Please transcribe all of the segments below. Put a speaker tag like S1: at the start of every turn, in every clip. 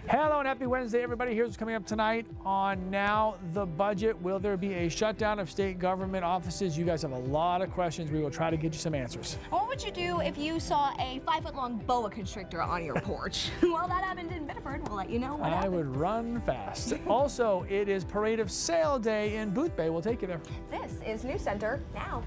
S1: Hello and happy Wednesday, everybody. Here's what's coming up tonight on Now the Budget. Will there be a shutdown of state government offices? You guys have a lot of questions. We will try to get you some answers.
S2: What would you do if you saw a 5-foot-long boa constrictor on your porch? Well, that happened in Biddeford. We'll let you know what happened.
S1: I would run fast. Also, it is Parade of Sale Day in Boothbay. We'll take you there.
S2: This is News Center now.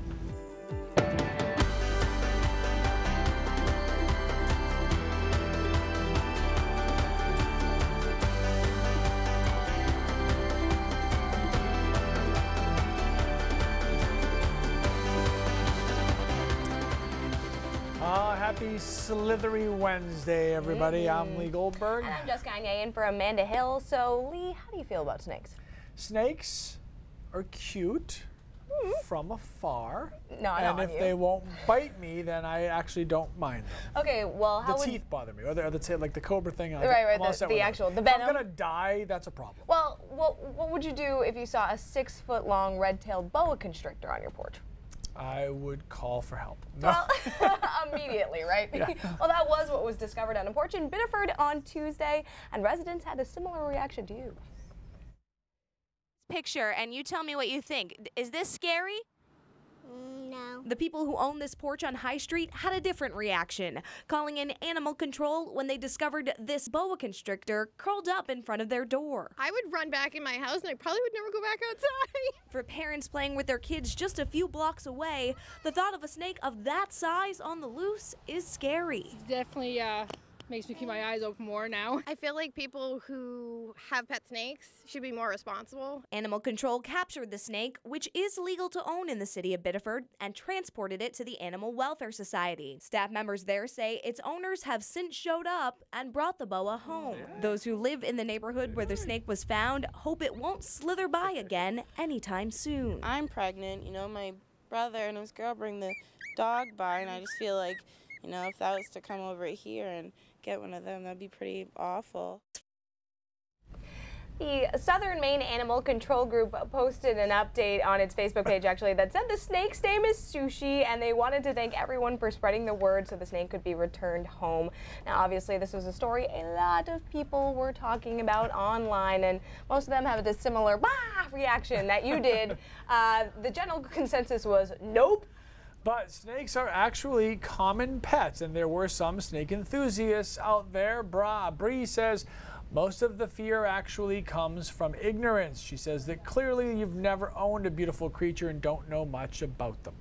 S1: Happy Slithery Wednesday, everybody. I'm Lee Goldberg.
S2: And I'm Jessica Gagne in for Amanda Hill. So, Lee, how do you feel about snakes?
S1: Snakes are cute from afar.
S2: Not
S1: and
S2: on
S1: if
S2: you.
S1: they won't bite me, then I actually don't mind them.
S2: Okay, well, how
S1: the
S2: would...
S1: teeth bother me, or the like the cobra thing.
S2: Right, the actual, the venom.
S1: If I'm gonna die, that's a problem.
S2: Well, what would you do if you saw a 6-foot-long red-tailed boa constrictor on your porch?
S1: I would call for help. No.
S2: Well, immediately, right?
S1: Yeah.
S2: Well, that was what was discovered on a porch in Biddeford on Tuesday, and residents had a similar reaction to you.
S3: Picture, and you tell me what you think. Is this scary?
S4: No.
S3: The people who own this porch on High Street had a different reaction, calling in animal control when they discovered this boa constrictor curled up in front of their door.
S4: I would run back in my house and I probably would never go back outside.
S3: For parents playing with their kids just a few blocks away, the thought of a snake of that size on the loose is scary.
S5: Definitely makes me keep my eyes open more now.
S4: I feel like people who have pet snakes should be more responsible.
S3: Animal control captured the snake, which is legal to own in the city of Biddeford, and transported it to the Animal Welfare Society. Staff members there say its owners have since showed up and brought the boa home. Those who live in the neighborhood where the snake was found hope it won't slither by again anytime soon.
S6: I'm pregnant, you know, my brother and his girl bring the dog by, and I just feel like, you know, if that was to come over here and get one of them, that'd be pretty awful.
S2: The Southern Maine Animal Control Group posted an update on its Facebook page, actually, that said the snake's name is Sushi, and they wanted to thank everyone for spreading the word so the snake could be returned home. Now, obviously, this was a story a lot of people were talking about online, and most of them have a similar bah reaction that you did. The general consensus was nope.
S1: But snakes are actually common pets, and there were some snake enthusiasts out there. Bree says most of the fear actually comes from ignorance. She says that clearly you've never owned a beautiful creature and don't know much about them.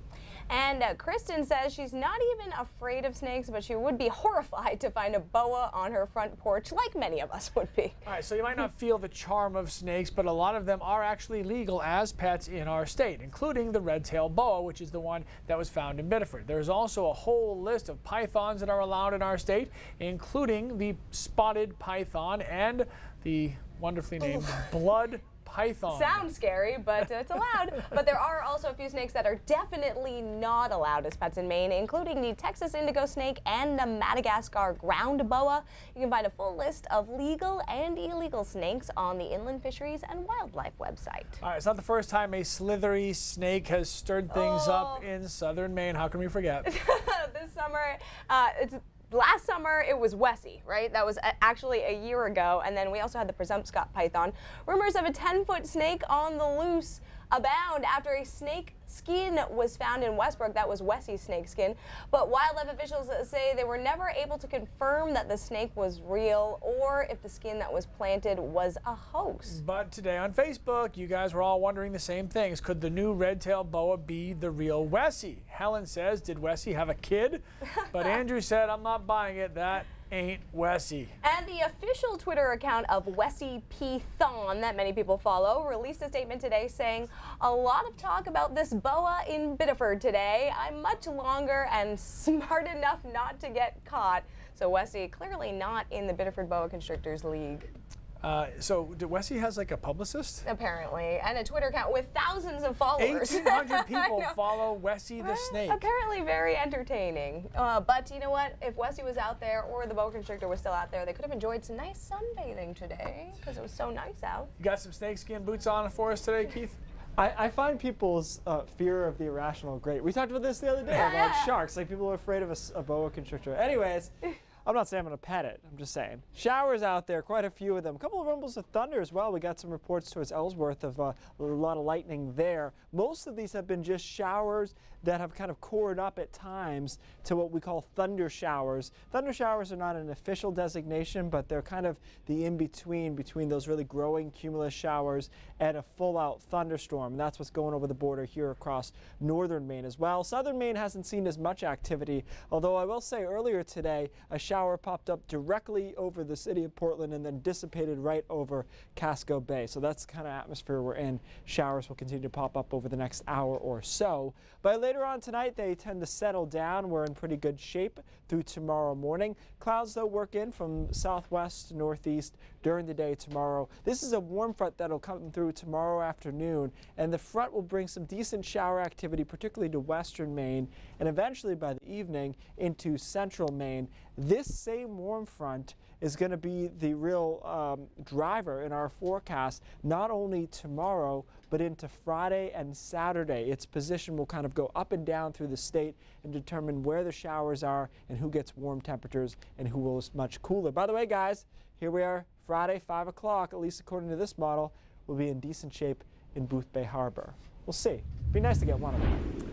S2: And Kristen says she's not even afraid of snakes, but she would be horrified to find a boa on her front porch, like many of us would be.
S1: All right, so you might not feel the charm of snakes, but a lot of them are actually legal as pets in our state, including the red-tailed boa, which is the one that was found in Biddeford. There's also a whole list of pythons that are allowed in our state, including the spotted python and the wonderfully named blood python.
S2: Sounds scary, but it's allowed. But there are also a few snakes that are definitely not allowed as pets in Maine, including the Texas indigo snake and the Madagascar ground boa. You can find a full list of legal and illegal snakes on the Inland Fisheries and Wildlife website.
S1: All right, it's not the first time a slithery snake has stirred things up in southern Maine. How can we forget?
S2: This summer, last summer, it was Wessie, right? That was actually a year ago. And then we also had the Presumpscot python. Rumors of a 10-foot snake on the loose abound after a snake skin was found in Westbrook. That was Wessie's snake skin. But wildlife officials say they were never able to confirm that the snake was real or if the skin that was planted was a hoax.
S1: But today on Facebook, you guys were all wondering the same things. Could the new red-tailed boa be the real Wessie? Helen says, did Wessie have a kid? But Andrew said, I'm not buying it. That ain't Wessie.
S2: And the official Twitter account of Wessie P. Thon that many people follow released a statement today saying, a lot of talk about this boa in Biddeford today. I'm much longer and smart enough not to get caught. So Wessie clearly not in the Biddeford Boa Constrictors League.
S1: So Wessie has like a publicist?
S2: Apparently, and a Twitter account with thousands of followers.
S1: 1,800 people follow Wessie the snake.
S2: Apparently very entertaining. But you know what? If Wessie was out there or the boa constrictor was still out there, they could have enjoyed some nice sunbathing today because it was so nice out.
S1: You got some snakeskin boots on for us today, Keith?
S7: I find people's fear of the irrational great. We talked about this the other day about sharks. Like people are afraid of a boa constrictor. Anyways, I'm not saying I'm going to pet it. I'm just saying. Showers out there, quite a few of them. A couple of rumbles of thunder as well. We got some reports towards Ellsworth of a lot of lightning there. Most of these have been just showers that have kind of cored up at times to what we call thunder showers. Thunder showers are not an official designation, but they're kind of the in-between between those really growing cumulus showers and a full-out thunderstorm. And that's what's going over the border here across northern Maine as well. Southern Maine hasn't seen as much activity, although I will say earlier today a shower popped up directly over the city of Portland and then dissipated right over Casco Bay. So that's the kind of atmosphere we're in. Showers will continue to pop up over the next hour or so. By later on tonight, they tend to settle down. We're in pretty good shape through tomorrow morning. Clouds, though, work in from southwest to northeast during the day tomorrow. This is a warm front that'll come through tomorrow afternoon, and the front will bring some decent shower activity, particularly to western Maine, and eventually by the evening into central Maine. This same warm front is going to be the real driver in our forecast, not only tomorrow, but into Friday and Saturday. Its position will kind of go up and down through the state and determine where the showers are and who gets warm temperatures and who will is much cooler. By the way, guys, here we are Friday, 5 o'clock, at least according to this model. We'll be in decent shape in Boothbay Harbor. We'll see. Be nice to get one of them.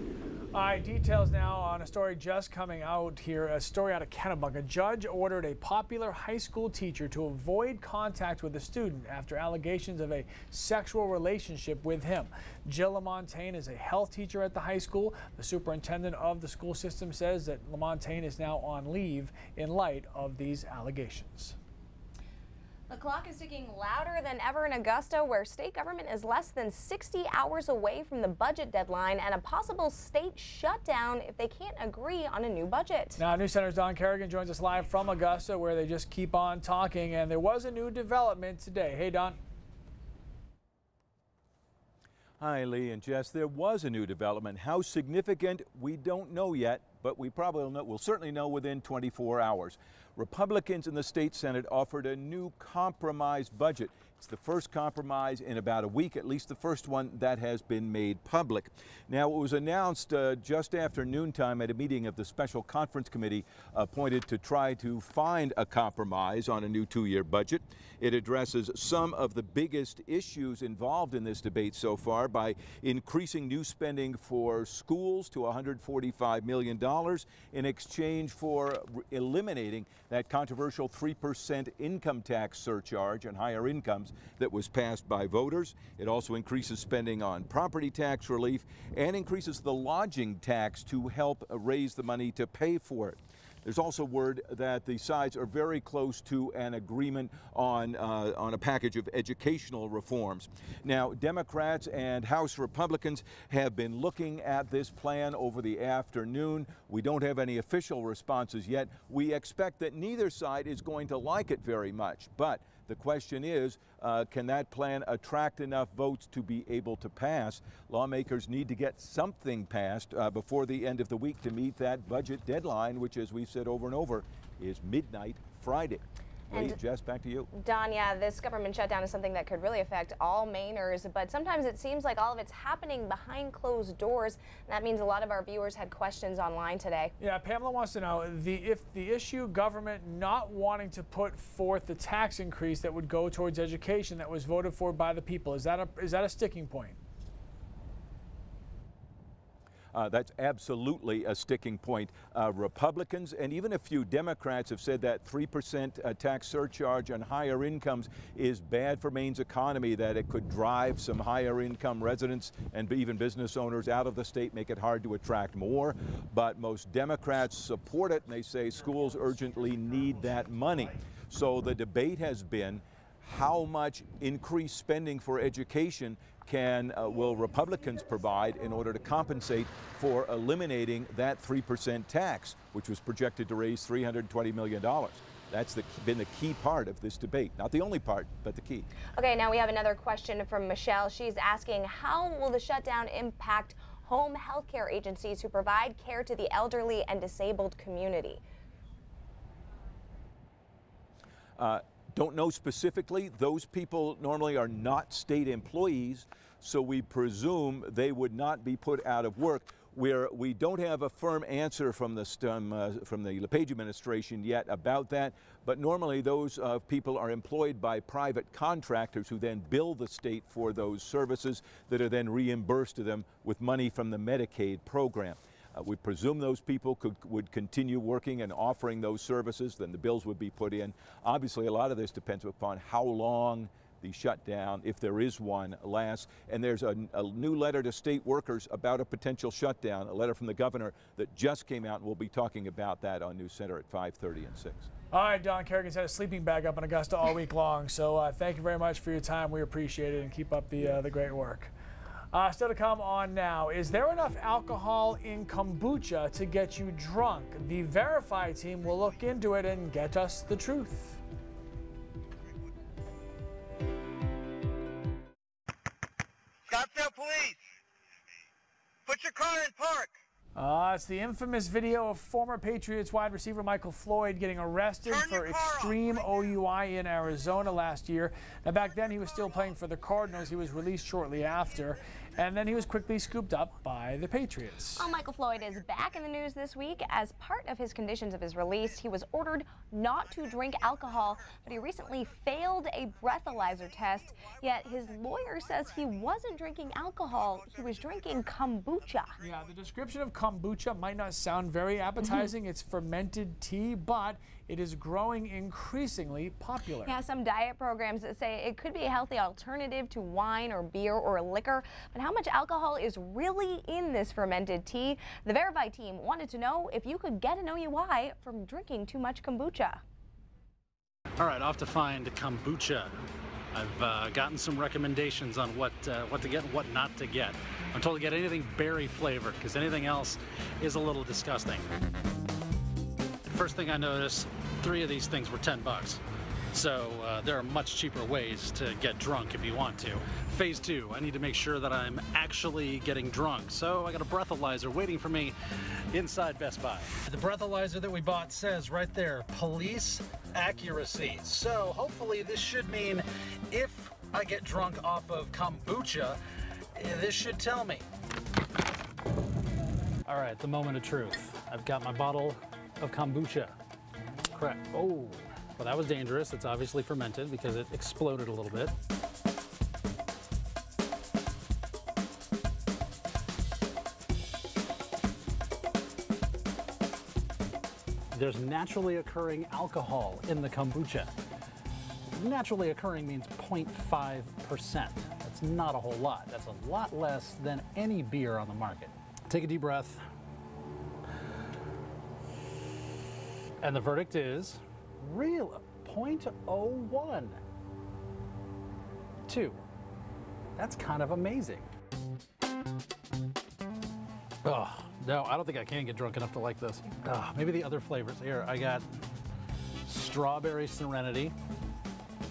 S1: All right, details now on a story just coming out here, a story out of Kennebunk. A judge ordered a popular high school teacher to avoid contact with a student after allegations of a sexual relationship with him. Jill LaMontagne is a health teacher at the high school. The superintendent of the school system says that LaMontagne is now on leave in light of these allegations.
S2: The clock is ticking louder than ever in Augusta, where state government is less than 60 hours away from the budget deadline and a possible state shutdown if they can't agree on a new budget.
S1: Now, News Center's Don Kerrigan joins us live from Augusta, where they just keep on talking, and there was a new development today. Hey, Don.
S8: Hi, Lee and Jess. There was a new development. How significant, we don't know yet, but we'll certainly know within 24 hours. Republicans in the state Senate offered a new compromise budget. It's the first compromise in about a week, at least the first one that has been made public. Now, it was announced just after noontime at a meeting of the Special Conference Committee appointed to try to find a compromise on a new two-year budget. It addresses some of the biggest issues involved in this debate so far by increasing new spending for schools to $145 million in exchange for eliminating that controversial 3% income tax surcharge on higher incomes that was passed by voters. It also increases spending on property tax relief and increases the lodging tax to help raise the money to pay for it. There's also word that the sides are very close to an agreement on a package of educational reforms. Now, Democrats and House Republicans have been looking at this plan over the afternoon. We don't have any official responses yet. We expect that neither side is going to like it very much, but the question is, can that plan attract enough votes to be able to pass? Lawmakers need to get something passed before the end of the week to meet that budget deadline, which, as we've said over and over, is midnight Friday. Lee, Jess, back to you.
S2: Don, yeah, this government shutdown is something that could really affect all Mainers, but sometimes it seems like all of it's happening behind closed doors. And that means a lot of our viewers had questions online today.
S1: Yeah, Pamela wants to know if the issue government not wanting to put forth the tax increase that would go towards education that was voted for by the people. Is that a sticking point?
S8: That's absolutely a sticking point. Republicans and even a few Democrats have said that 3% tax surcharge on higher incomes is bad for Maine's economy, that it could drive some higher income residents and even business owners out of the state, make it hard to attract more. But most Democrats support it, and they say schools urgently need that money. So the debate has been how much increased spending for education will Republicans provide in order to compensate for eliminating that 3% tax, which was projected to raise $320 million. That's been the key part of this debate. Not the only part, but the key.
S2: Okay, now we have another question from Michelle. She's asking, how will the shutdown impact home health care agencies who provide care to the elderly and disabled community?
S8: Don't know specifically. Those people normally are not state employees, so we presume they would not be put out of work. We don't have a firm answer from the LePage administration yet about that, but normally those people are employed by private contractors who then bill the state for those services that are then reimbursed to them with money from the Medicaid program. We presume those people would continue working and offering those services, then the bills would be put in. Obviously, a lot of this depends upon how long the shutdown, if there is one, lasts. And there's a new letter to state workers about a potential shutdown, a letter from the governor that just came out, and we'll be talking about that on News Center at 5:30 and 6.
S1: All right, Don Kerrigan's had a sleeping bag up in Augusta all week long, so thank you very much for your time. We appreciate it, and keep up the great work. Still to come on now, is there enough alcohol in kombucha to get you drunk? The Verify team will look into it and get us the truth.
S9: Scottsdale Police, put your car in park.
S1: It's the infamous video of former Patriots wide receiver Michael Floyd getting arrested for extreme OUI in Arizona last year. Now, back then he was still playing for the Cardinals. He was released shortly after, and then he was quickly scooped up by the Patriots.
S2: Well, Michael Floyd is back in the news this week. As part of his conditions of his release, he was ordered not to drink alcohol, but he recently failed a breathalyzer test. Yet his lawyer says he wasn't drinking alcohol, he was drinking kombucha.
S1: Yeah, the description of kombucha might not sound very appetizing. It's fermented tea, but it is growing increasingly popular.
S2: Yeah, some diet programs that say it could be a healthy alternative to wine or beer or liquor. But how much alcohol is really in this fermented tea? The Verify team wanted to know if you could get an OUI from drinking too much kombucha.
S10: All right, off to find kombucha. I've gotten some recommendations on what to get and what not to get. I'm told to get anything berry flavored because anything else is a little disgusting. First thing I noticed, 3 of these things were 10 bucks. So there are much cheaper ways to get drunk if you want to. Phase 2, I need to make sure that I'm actually getting drunk. So I got a breathalyzer waiting for me inside Best Buy. The breathalyzer that we bought says right there, police accuracy. So hopefully this should mean if I get drunk off of kombucha, this should tell me. All right, the moment of truth. I've got my bottle of kombucha. Correct. Oh, well, that was dangerous. It's obviously fermented because it exploded a little bit. There's naturally occurring alcohol in the kombucha. Naturally occurring means 0.5%. That's not a whole lot. That's a lot less than any beer on the market. Take a deep breath. And the verdict is real 0.01. 2. That's kind of amazing. Oh, no, I don't think I can get drunk enough to like this. Maybe the other flavors. Here, I got strawberry serenity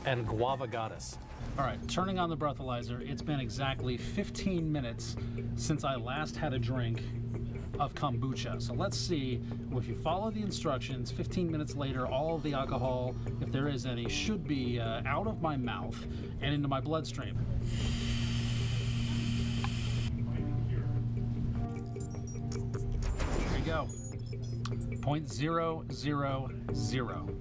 S10: and guava goddess. All right, turning on the breathalyzer. It's been exactly 15 minutes since I last had a drink of kombucha. So let's see, if you follow the instructions, 15 minutes later, all of the alcohol, if there is any, should be out of my mouth and into my bloodstream. There we go. 0.000.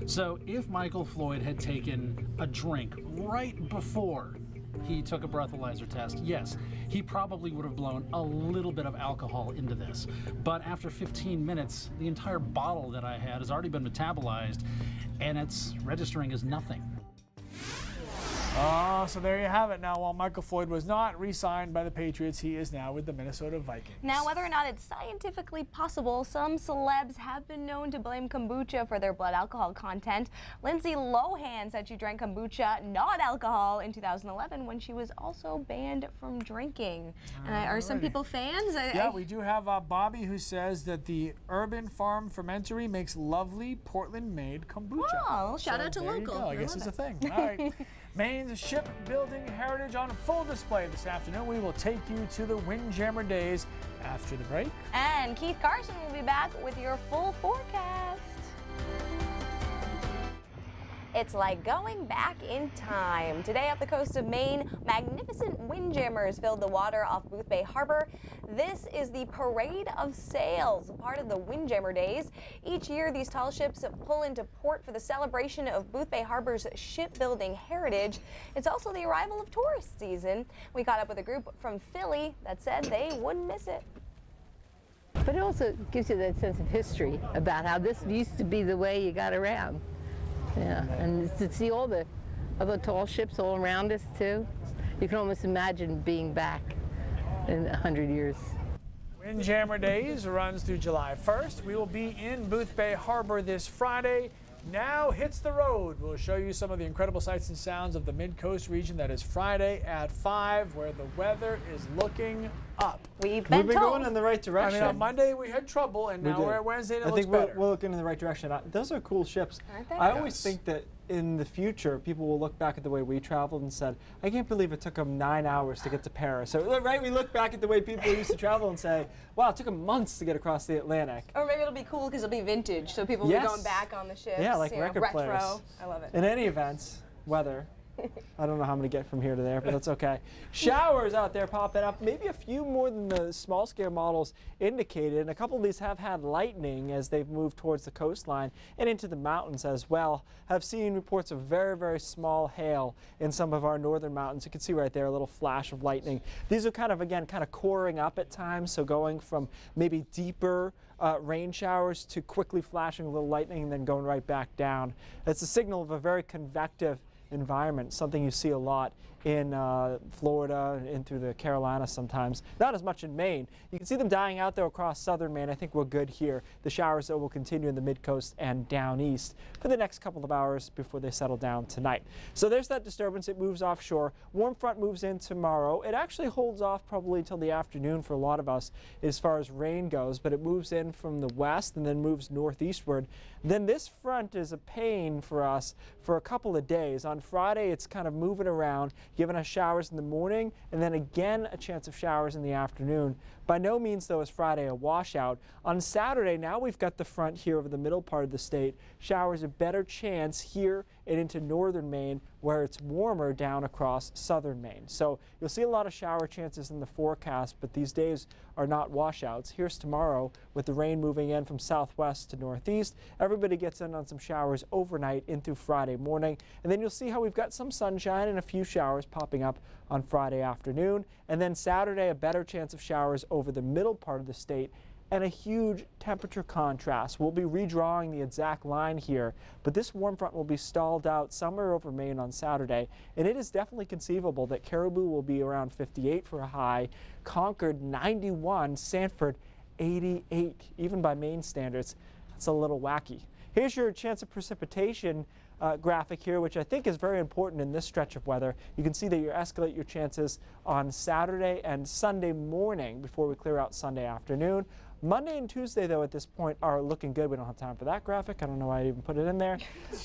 S10: So if Michael Floyd had taken a drink right before he took a breathalyzer test, yes, he probably would have blown a little bit of alcohol into this. But after 15 minutes, the entire bottle that I had has already been metabolized, and it's registering as nothing.
S1: So there you have it. Now, while Michael Floyd was not re-signed by the Patriots, he is now with the Minnesota Vikings.
S2: Now, whether or not it's scientifically possible, some celebs have been known to blame kombucha for their blood alcohol content. Lindsay Lohan said she drank kombucha, not alcohol, in 2011 when she was also banned from drinking. Are some people fans?
S1: Yeah, we do have Bobby, who says that the Urban Farm Fermentory makes lovely Portland-made kombucha.
S2: Oh, shout out to
S1: there
S2: local.
S1: You go. I guess it's a thing. All right. Maine's shipbuilding heritage on full display this afternoon. We will take you to the Windjammer days after the break.
S2: And Keith Carson will be back with your full forecast. It's like going back in time. Today off the coast of Maine, magnificent windjammers filled the water off Booth Bay Harbor. This is the Parade of Sails, part of the Windjammer Days. Each year, these tall ships pull into port for the celebration of Booth Bay Harbor's shipbuilding heritage. It's also the arrival of tourist season. We caught up with a group from Philly that said they wouldn't miss it.
S11: But it also gives you that sense of history about how this used to be the way you got around. Yeah, and to see all the other tall ships all around us too, you can almost imagine being back in 100 years.
S1: Windjammer Days runs through July 1st. We will be in Booth Bay Harbor this Friday. Now hits the road. We'll show you some of the incredible sights and sounds of the Mid-Coast region. That is Friday at 5, where the weather is looking up.
S2: We've been
S7: going in the right direction.
S1: I mean, on Monday we had trouble, and now we're at Wednesday and it looks better.
S7: We're looking in the right direction. Those are cool ships.
S2: Aren't they?
S7: I always think that in the future, people will look back at the way we traveled and said, I can't believe it took them 9 hours to get to Paris. So, right, we look back at the way people used to travel and say, wow, it took them months to get across the Atlantic.
S2: Or maybe it'll be cool because it'll be vintage, so people will be going back on the ships.
S7: Yeah, like record
S2: retro.
S7: players.
S2: I love it.
S7: In any event, weather. I don't know how I'm going to get from here to there, but that's okay. Showers out there popping up, maybe a few more than the small scale models indicated. And a couple of these have had lightning as they've moved towards the coastline and into the mountains as well. Have seen reports of very, very small hail in some of our northern mountains. You can see right there a little flash of lightning. These are kind of, again, kind of coring up at times, so going from maybe deeper rain showers to quickly flashing a little lightning and then going right back down. It's a signal of a very convective environment, something you see a lot in Florida and through the Carolinas sometimes. Not as much in Maine. You can see them dying out though across southern Maine. I think we're good here. The showers though will continue in the mid-coast and down east for the next couple of hours before they settle down tonight. So there's that disturbance. It moves offshore. Warm front moves in tomorrow. It actually holds off probably until the afternoon for a lot of us as far as rain goes, but it moves in from the west and then moves northeastward. Then this front is a pain for us for a couple of days. On Friday, it's kind of moving around, giving us showers in the morning, and then again a chance of showers in the afternoon. By no means, though, is Friday a washout. On Saturday, now we've got the front here over the middle part of the state. Showers a better chance here and into northern Maine, where it's warmer down across southern Maine. So you'll see a lot of shower chances in the forecast, but these days are not washouts. Here's tomorrow with the rain moving in from southwest to northeast. Everybody gets in on some showers overnight in through Friday morning, and then you'll see how we've got some sunshine and a few showers popping up on Friday afternoon. And then Saturday, a better chance of showers over the middle part of the state and a huge temperature contrast. We'll be redrawing the exact line here, but this warm front will be stalled out somewhere over Maine on Saturday, and it is definitely conceivable that Caribou will be around 58 for a high, Concord 91, Sanford 88, even by Maine standards. That's a little wacky. Here's your chance of precipitation graphic here, which I think is very important in this stretch of weather. You can see that you escalate your chances on Saturday and Sunday morning before we clear out Sunday afternoon. Monday and Tuesday, though, at this point are looking good. We don't have time for that graphic. I don't know why I even put it in there.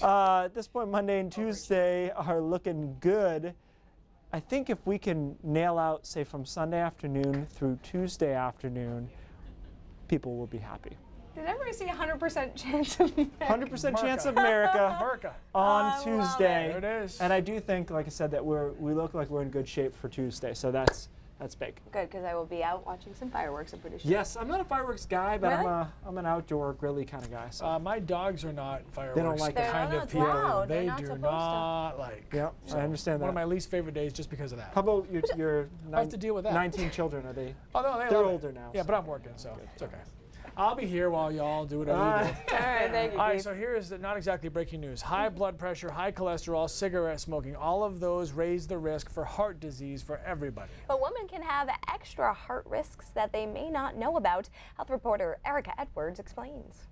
S7: At this point, Monday and Tuesday are looking good. I think if we can nail out, say, from Sunday afternoon through Tuesday afternoon, people will be happy.
S2: Did everybody see 100% chance of America?
S7: 100% chance of America on Tuesday.
S1: There it is.
S7: And I do think, like I said, that we look like we're in good shape for Tuesday. So that's big.
S2: Good, because I will be out watching some fireworks, I'm pretty sure.
S7: Yes, I'm not a fireworks guy, but
S2: really?
S7: I'm an outdoor grilly kind of guy. So.
S1: My dogs are not fireworks.
S7: They don't like
S1: the kind of people.
S2: Loud.
S1: They
S2: not
S1: do
S2: not
S1: like.
S7: Yeah,
S1: so
S7: I understand that.
S1: One of my least favorite days just because of that.
S7: How about your
S1: I have to deal with that.
S7: 19 children? Are they?
S1: Oh no,
S7: they're older now.
S1: Yeah,
S7: so.
S1: but I'm working, so it's okay. I'll be here while y'all do whatever you do.
S2: All right, thank you,
S1: All right,
S2: Keith.
S1: so here's not exactly breaking news. High blood pressure, high cholesterol, cigarette smoking, all of those raise the risk for heart disease for everybody.
S2: But women can have extra heart risks that they may not know about. Health reporter Erica Edwards explains.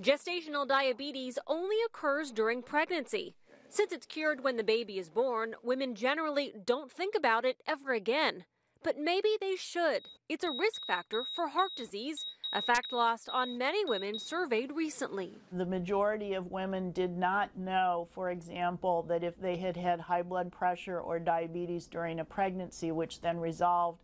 S12: Gestational diabetes only occurs during pregnancy. Since it's cured when the baby is born, women generally don't think about it ever again. But maybe they should. It's a risk factor for heart disease, a fact lost on many women surveyed recently.
S13: The majority of women did not know, for example, that if they had had high blood pressure or diabetes during a pregnancy, which then resolved,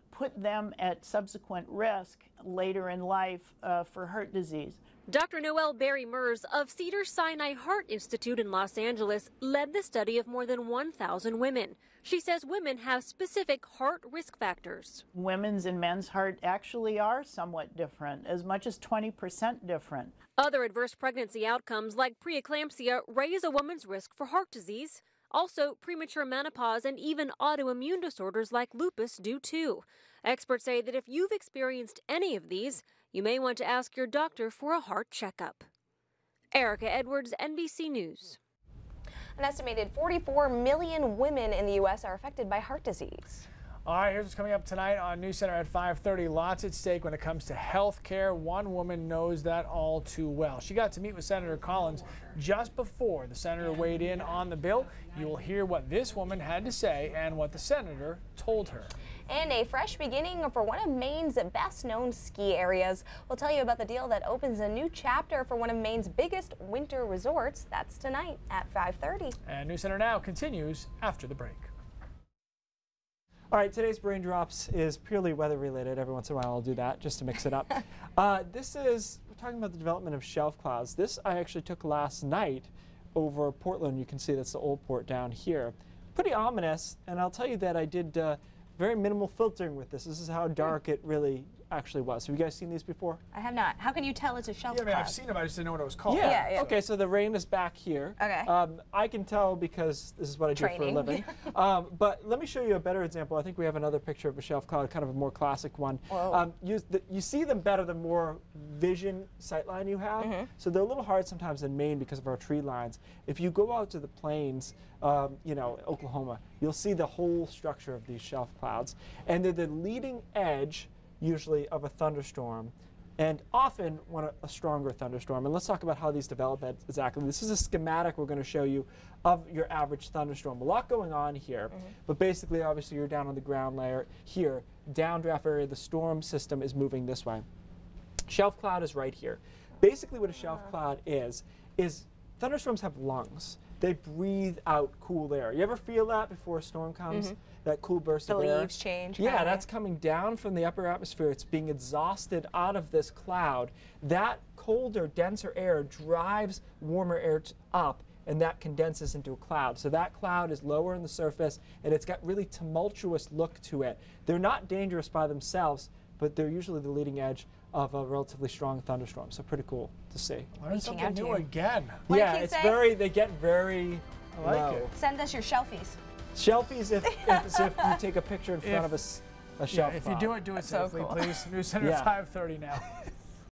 S13: put them at subsequent risk later in life for heart disease.
S12: Dr. Noelle Berry-Mers of Cedars-Sinai Heart Institute in Los Angeles led the study of more than 1,000 women. She says women have specific heart risk factors.
S13: Women's and men's heart actually are somewhat different, as much as 20% different.
S12: Other adverse pregnancy outcomes like preeclampsia raise a woman's risk for heart disease. Also, premature menopause and even autoimmune disorders like lupus do too. Experts say that if you've experienced any of these, you may want to ask your doctor for a heart checkup. Erica Edwards, NBC News.
S2: An estimated 44 million women in the U.S. are affected by heart disease.
S1: All right, here's what's coming up tonight on News Center at 5:30. Lots at stake when it comes to health care. One woman knows that all too well. She got to meet with Senator Collins just before the senator weighed in on the bill. You will hear what this woman had to say and what the senator told her.
S2: And a fresh beginning for one of Maine's best-known ski areas. We'll tell you about the deal that opens a new chapter for one of Maine's biggest winter resorts. That's tonight at 5:30.
S1: And News Center Now continues after the break.
S7: All right, today's Brain Drops is purely weather related. Every once in a while I'll do that just to mix it up. We're talking about the development of shelf clouds. This I actually took last night over Portland. You can see that's the old port down here. Pretty ominous, and I'll tell you that I did very minimal filtering with this. This is how dark it really actually was. Have you guys seen these before?
S2: I have not. How can you tell it's a shelf cloud?
S1: Yeah, I mean, I've seen them. I just didn't know what it was called.
S2: Yeah.
S7: Okay, so the rain is back here.
S2: Okay.
S7: I can tell because this is what I do for a living. But let me show you a better example. I think we have another picture of a shelf cloud, kind of a more classic one. You see them better the more vision sightline you have. So they're a little hard sometimes in Maine because of our tree lines. If you go out to the plains, you know, Oklahoma, you'll see the whole structure of these shelf clouds. And they're the leading edge usually of a thunderstorm, and often a stronger thunderstorm. And let's talk about how these develop exactly. This is a schematic we're going to show you of your average thunderstorm. A lot going on here, but basically, obviously, you're down on the ground layer here. Downdraft area, the storm system is moving this way. Shelf cloud is right here. Basically, what a shelf cloud is thunderstorms have lungs. They breathe out cool air. You ever feel that before a storm comes? That cool burst of air?
S2: The leaves change.
S7: Yeah, that's coming down from the upper atmosphere. It's being exhausted out of this cloud. That colder, denser air drives warmer air up, and that condenses into a cloud. So that cloud is lower in the surface, and it's got really tumultuous look to it. They're not dangerous by themselves, but they're usually the leading edge of a relatively strong thunderstorm. So pretty cool to see.
S1: Learn something new again.
S7: Yeah, it's they get very low.
S2: Send us your shelfies.
S7: Shelfies if you take a picture in front of a shelf.
S1: If you do it, do it safely, please. News Center 5:30 now.